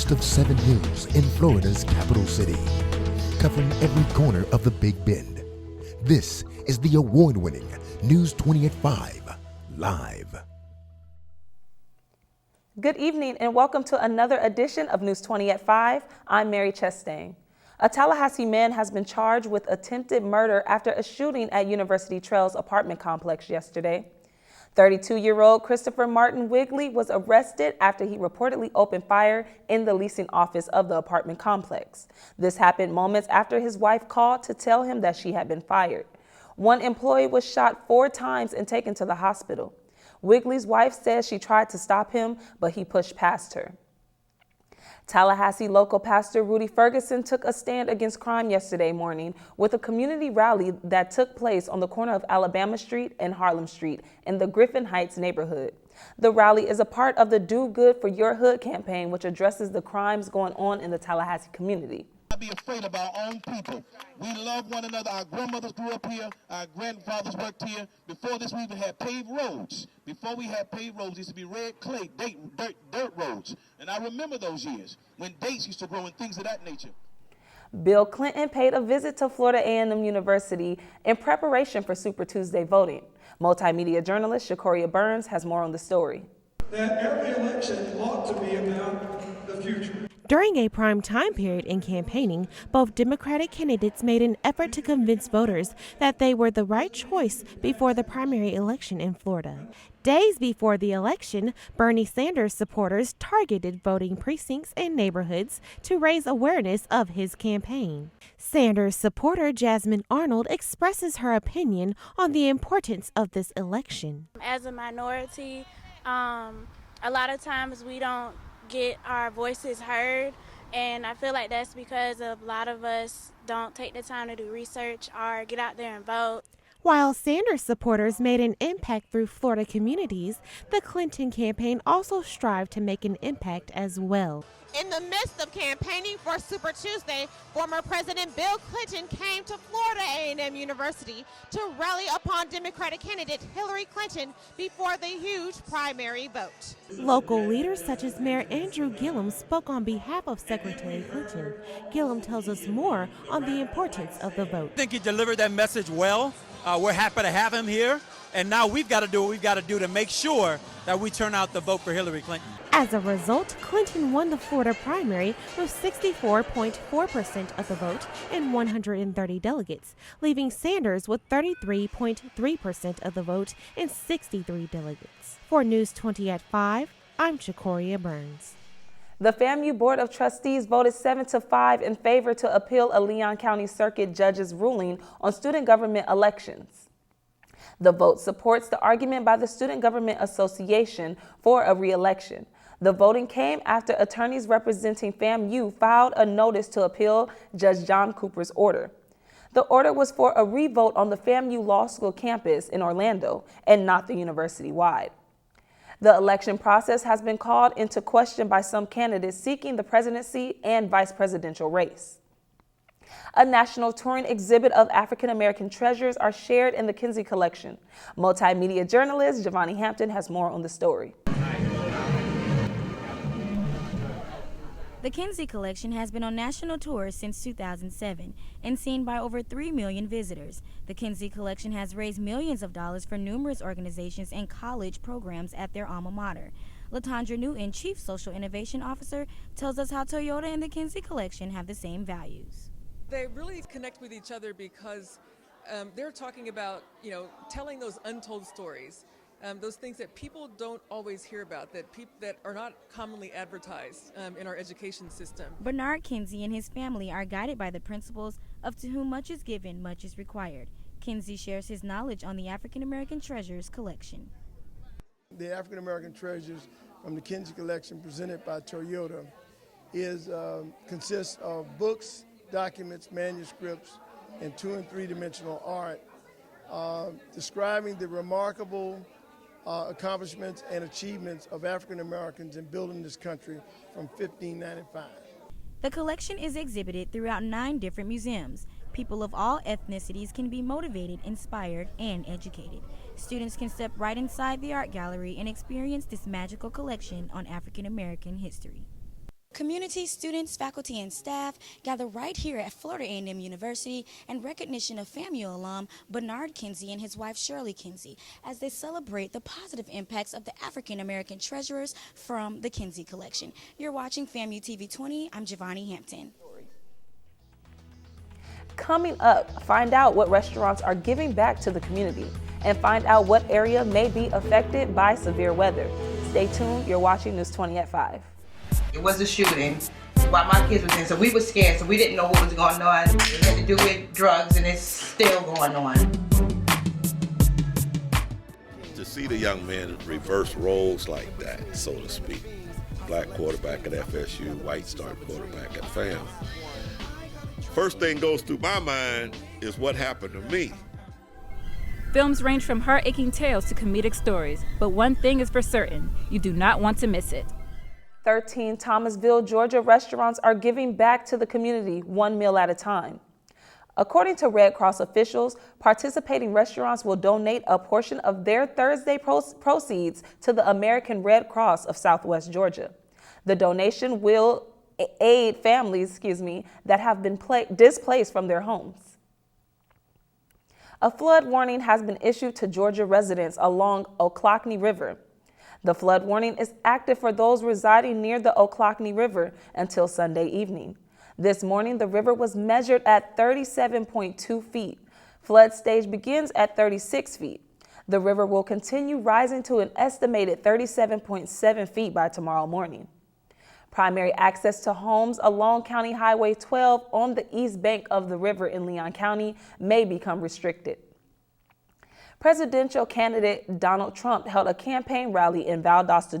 host of 7 News in Florida's capital city, covering every corner of the Big Bend. This is the award-winning News 20 at 5 Live. Good evening and welcome to another edition of News 20 at 5. I'm Mary Chastain. A Tallahassee man has been charged with attempted murder after a shooting at University Trails apartment complex yesterday. 32-year-old Christopher Martin Wigley was arrested after he reportedly opened fire in the leasing office of the apartment complex. This happened moments after his wife called to tell him that she had been fired. One employee was shot 4 times and taken to the hospital. Wigley's wife says she tried to stop him, but he pushed past her. Tallahassee local pastor Rudy Ferguson took a stand against crime yesterday morning with a community rally that took place on the corner of Alabama Street and Harlem Street in the Griffin Heights neighborhood. The rally is a part of the Do Good for Your Hood campaign, which addresses the crimes going on in the Tallahassee community. Not be afraid of our own people. We love one another. Our grandmothers grew up here. Our grandfathers worked here. Before this, we even had paved roads. Before we had paved roads, used to be red clay, dirt roads. And I remember those years when dates used to grow and things of that nature. Bill Clinton paid a visit to Florida A&M University in preparation for Super Tuesday voting. Multimedia journalist Shakoria Burns has more on the story. That every election ought to be about the future. During a prime time period in campaigning, both Democratic candidates made an effort to convince voters that they were the right choice before the primary election in Florida. Days before the election, Bernie Sanders supporters targeted voting precincts and neighborhoods to raise awareness of his campaign. Sanders supporter Jasmine Arnold expresses her opinion on the importance of this election. As a minority, a lot of times we don't get our voices heard, and I feel like that's because a lot of us don't take the time to do research or get out there and vote. While Sanders supporters made an impact through Florida communities, the Clinton campaign also strived to make an impact as well. In the midst of campaigning for Super Tuesday, former President Bill Clinton came to Florida A&M University to rally upon Democratic candidate Hillary Clinton before the huge primary vote. Local leaders such as Mayor Andrew Gillum spoke on behalf of Secretary Clinton. Gillum tells us more on the importance of the vote. I think he delivered that message well. We're happy to have him here, and now we've got to do what we've got to do to make sure that we turn out the vote for Hillary Clinton. As a result, Clinton won the Florida primary with 64.4% of the vote and 130 delegates, leaving Sanders with 33.3% of the vote and 63 delegates. For News 20 at 5, I'm Shakoria Burns. The FAMU Board of Trustees voted 7-5 in favor to appeal a Leon County Circuit judge's ruling on student government elections. The vote supports the argument by the Student Government Association for a re-election. The voting came after attorneys representing FAMU filed a notice to appeal Judge John Cooper's order. The order was for a re-vote on the FAMU Law School campus in Orlando and not the university-wide. The election process has been called into question by some candidates seeking the presidency and vice presidential race. A national touring exhibit of African American treasures are shared in the Kinsey collection. Multimedia journalist Giovanni Hampton has more on the story. The Kinsey Collection has been on national tour since 2007 and seen by over 3 million visitors. The Kinsey Collection has raised millions of dollars for numerous organizations and college programs at their alma mater. LaTondra Newton, Chief Social Innovation Officer, tells us how Toyota and the Kinsey Collection have the same values. They really connect with each other because they're talking about, telling those untold stories. Those things that people don't always hear about, that are not commonly advertised in our education system. Bernard Kinsey and his family are guided by the principles of to whom much is given, much is required. Kinsey shares his knowledge on the African American Treasures collection. The African American Treasures from the Kinsey Collection presented by Toyota consists of books, documents, manuscripts, and 2- and 3-dimensional art describing the remarkable accomplishments and achievements of African Americans in building this country from 1595. The collection is exhibited throughout 9 different museums. People of all ethnicities can be motivated, inspired, and educated. Students can step right inside the art gallery and experience this magical collection on African American history. Community, students, faculty, and staff gather right here at Florida A&M University in recognition of FAMU alum Bernard Kinsey and his wife Shirley Kinsey as they celebrate the positive impacts of the African American treasurers from the Kinsey Collection. You're watching FAMU TV 20. I'm Giovanni Hampton. Coming up, find out what restaurants are giving back to the community and find out what area may be affected by severe weather. Stay tuned. You're watching News 20 at 5. It was a shooting while my kids was in, so we were scared, so we didn't know what was going on. It had to do with drugs, and it's still going on. To see the young men reverse roles like that, so to speak, black quarterback at FSU, white star quarterback at FAM, first thing goes through my mind is what happened to me. Films range from heart-aching tales to comedic stories, but one thing is for certain, you do not want to miss it. 13 Thomasville, Georgia restaurants are giving back to the community one meal at a time. According to Red Cross officials, participating restaurants will donate a portion of their Thursday proceeds to the American Red Cross of Southwest Georgia. The donation will aid families, that have been displaced from their homes. A flood warning has been issued to Georgia residents along Ochlockonee River. The flood warning is active for those residing near the Ochlockonee River until Sunday evening. This morning, the river was measured at 37.2 feet. Flood stage begins at 36 feet. The river will continue rising to an estimated 37.7 feet by tomorrow morning. Primary access to homes along County Highway 12 on the east bank of the river in Leon County may become restricted. Presidential candidate Donald Trump held a campaign rally in Valdosta,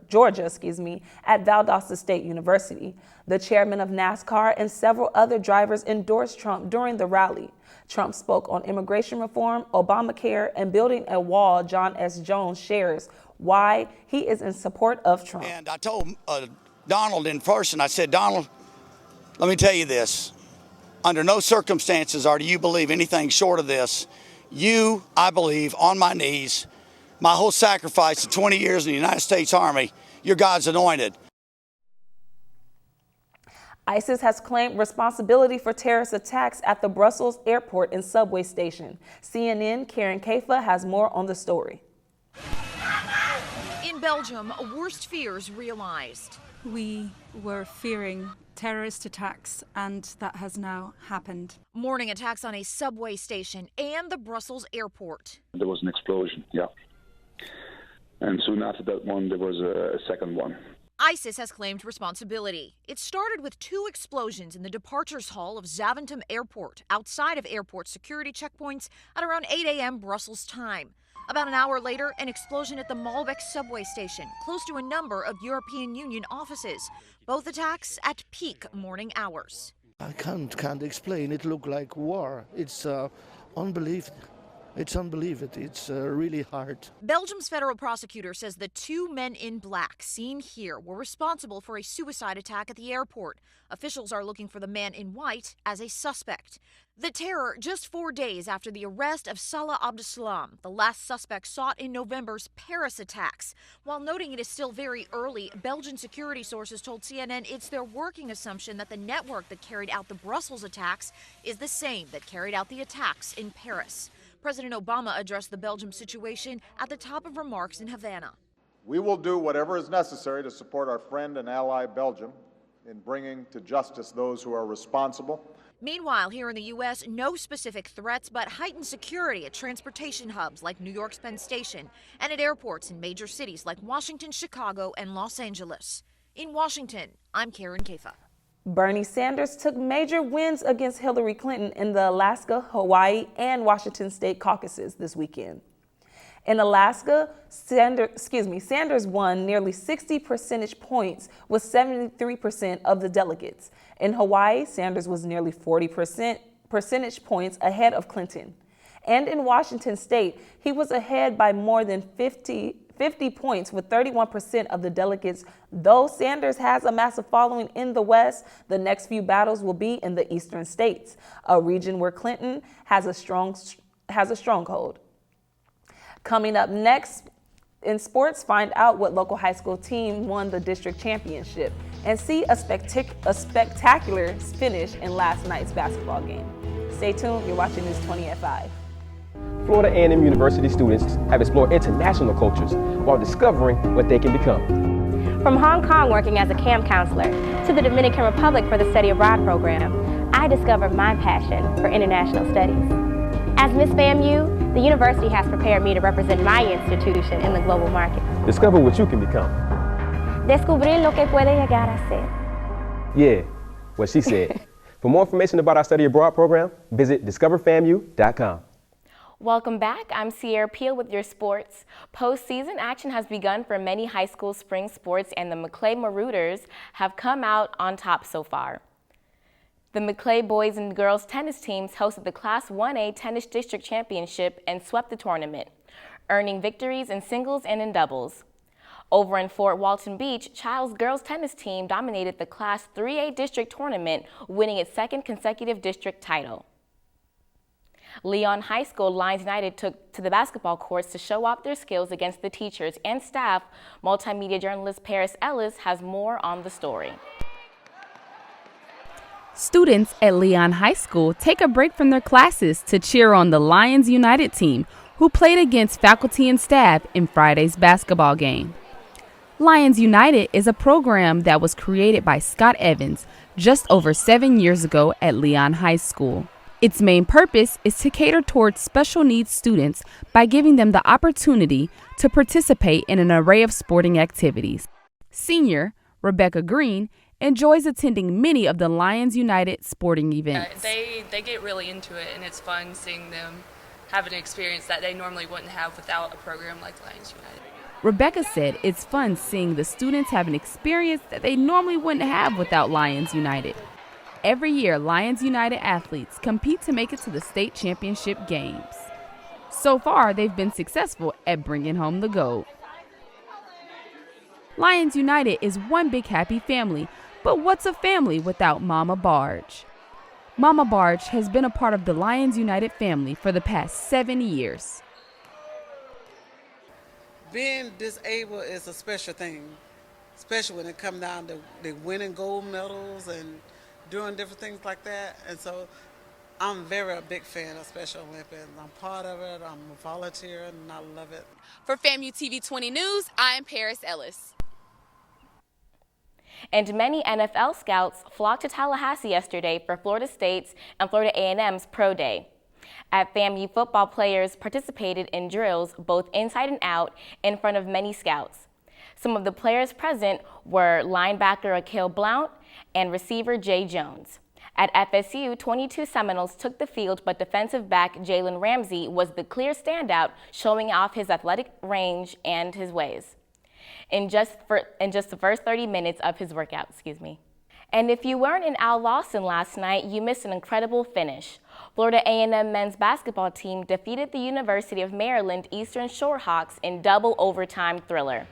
Georgia, at Valdosta State University. The chairman of NASCAR and several other drivers endorsed Trump during the rally. Trump spoke on immigration reform, Obamacare, and building a wall. John S. Jones shares why he is in support of Trump. And I told Donald in person, I said, Donald, let me tell you this. Under no circumstances do you believe anything short of this. You, I believe, on my knees, my whole sacrifice of 20 years in the United States Army, you're God's anointed. ISIS has claimed responsibility for terrorist attacks at the Brussels airport and subway station. CNN Karen Kafa has more on the story. In Belgium, worst fears realized. We were fearing terrorist attacks, and that has now happened. Morning attacks on a subway station and the Brussels airport. There was an explosion, yeah. And soon after that one, there was a second one. ISIS has claimed responsibility. It started with 2 explosions in the departures hall of Zaventem Airport, outside of airport security checkpoints at around 8 a.m. Brussels time. About an hour later, an explosion at the Malbec subway station, close to a number of European Union offices. Both attacks at peak morning hours. I can't explain. It looked like war. It's unbelievable. It's unbelievable. It's really hard. Belgium's federal prosecutor says the 2 men in black seen here were responsible for a suicide attack at the airport. Officials are looking for the man in white as a suspect. The terror just 4 days after the arrest of Salah Abdeslam, the last suspect sought in November's Paris attacks. While noting it is still very early, Belgian security sources told CNN it's their working assumption that the network that carried out the Brussels attacks is the same that carried out the attacks in Paris. President Obama addressed the Belgium situation at the top of remarks in Havana. We will do whatever is necessary to support our friend and ally Belgium in bringing to justice those who are responsible. Meanwhile, here in the U.S., no specific threats, but heightened security at transportation hubs like New York's Penn Station and at airports in major cities like Washington, Chicago, and Los Angeles. In Washington, I'm Karen Kafa. Bernie Sanders took major wins against Hillary Clinton in the Alaska, Hawaii, and Washington state caucuses this weekend. In Alaska, Sanders won nearly 60 percentage points with 73% of the delegates. In Hawaii, Sanders was nearly 40 percentage points ahead of Clinton. And in Washington state, he was ahead by more than 50 points with 31% of the delegates. Though Sanders has a massive following in the West, the next few battles will be in the eastern states, a region where Clinton has a stronghold. Coming up next, In sports, find out what local high school team won the district championship and see a spectacular finish in last night's basketball game. Stay tuned, you're watching News 20 at 5. Florida A&M University students have explored international cultures while discovering what they can become. From Hong Kong working as a camp counselor to the Dominican Republic for the Study Abroad program, I discovered my passion for international studies. As Miss FAMU, the university has prepared me to represent my institution in the global market. Discover what you can become. Descubrir lo que puede llegar a ser. Yeah, what she said. For more information about our Study Abroad program, visit discoverfamu.com. Welcome back. I'm Sierra Peel with your sports. Postseason action has begun for many high school spring sports, and the Maclay Marauders have come out on top so far. The Maclay boys and girls tennis teams hosted the Class 1A Tennis District Championship and swept the tournament, earning victories in singles and in doubles. Over in Fort Walton Beach, Child's girls tennis team dominated the Class 3A district tournament, winning its second consecutive district title. Leon High School Lions United took to the basketball courts to show off their skills against the teachers and staff. Multimedia journalist Paris Ellis has more on the story. Students at Leon High School take a break from their classes to cheer on the Lions United team, who played against faculty and staff in Friday's basketball game. Lions United is a program that was created by Scott Evans just over 7 years ago at Leon High School. Its main purpose is to cater towards special needs students by giving them the opportunity to participate in an array of sporting activities. Senior Rebecca Green enjoys attending many of the Lions United sporting events. They get really into it, and it's fun seeing them have an experience that they normally wouldn't have without a program like Lions United. Rebecca said it's fun seeing the students have an experience that they normally wouldn't have without Lions United. Every year, Lions United athletes compete to make it to the state championship games. So far, they've been successful at bringing home the gold. Lions United is one big happy family, but what's a family without Mama Barge? Mama Barge has been a part of the Lions United family for the past 7 years. Being disabled is a special thing, especially when it comes down to the winning gold medals and doing different things like that. And so I'm a big fan of Special Olympics. I'm part of it, I'm a volunteer, and I love it. For FAMU TV 20 News, I'm Paris Ellis. And many NFL scouts flocked to Tallahassee yesterday for Florida State's and Florida A&M's Pro Day. At FAMU, football players participated in drills both inside and out in front of many scouts. Some of the players present were linebacker Akil Blount and receiver Jay Jones. At FSU, 22 Seminoles took the field, but defensive back Jalen Ramsey was the clear standout, showing off his athletic range and his ways in just the first 30 minutes of his workout. And if you weren't in Al Lawson last night, you missed an incredible finish. Florida A&M men's basketball team defeated the University of Maryland Eastern Shore Hawks in double overtime thriller.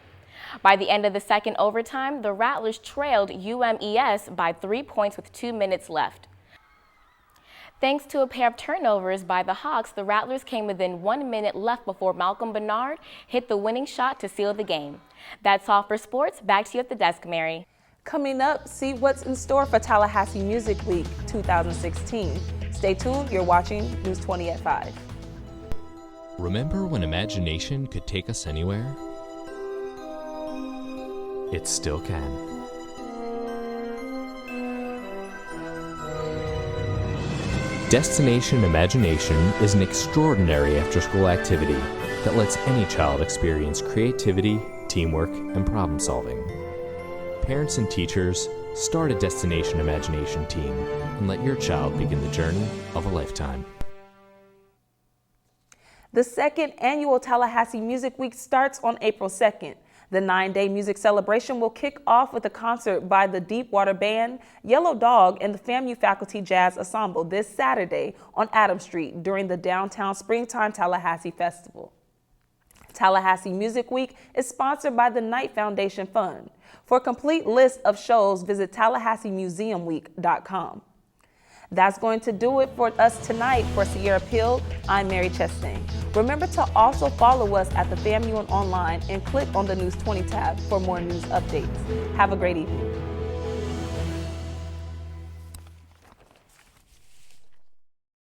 By the end of the second overtime, the Rattlers trailed UMES by 3 points with 2 minutes left. Thanks to a pair of turnovers by the Hawks, the Rattlers came within 1 minute left before Malcolm Bernard hit the winning shot to seal the game. That's all for sports. Back to you at the desk, Mary. Coming up, see what's in store for Tallahassee Music Week 2016. Stay tuned. You're watching News 20 at 5. Remember when imagination could take us anywhere? It still can. Destination Imagination is an extraordinary after-school activity that lets any child experience creativity, teamwork, and problem-solving. Parents and teachers, start a Destination Imagination team and let your child begin the journey of a lifetime. The second annual Tallahassee Music Week starts on April 2nd. The 9-day music celebration will kick off with a concert by the Deepwater Band, Yellow Dog, and the FAMU Faculty Jazz Ensemble this Saturday on Adams Street during the Downtown Springtime Tallahassee Festival. Tallahassee Music Week is sponsored by the Knight Foundation Fund. For a complete list of shows, visit TallahasseeMuseumWeek.com. That's going to do it for us tonight. For Sierra Peel, I'm Mary Chastain. Remember to also follow us at the FAMU and online and click on the News 20 tab for more news updates. Have a great evening.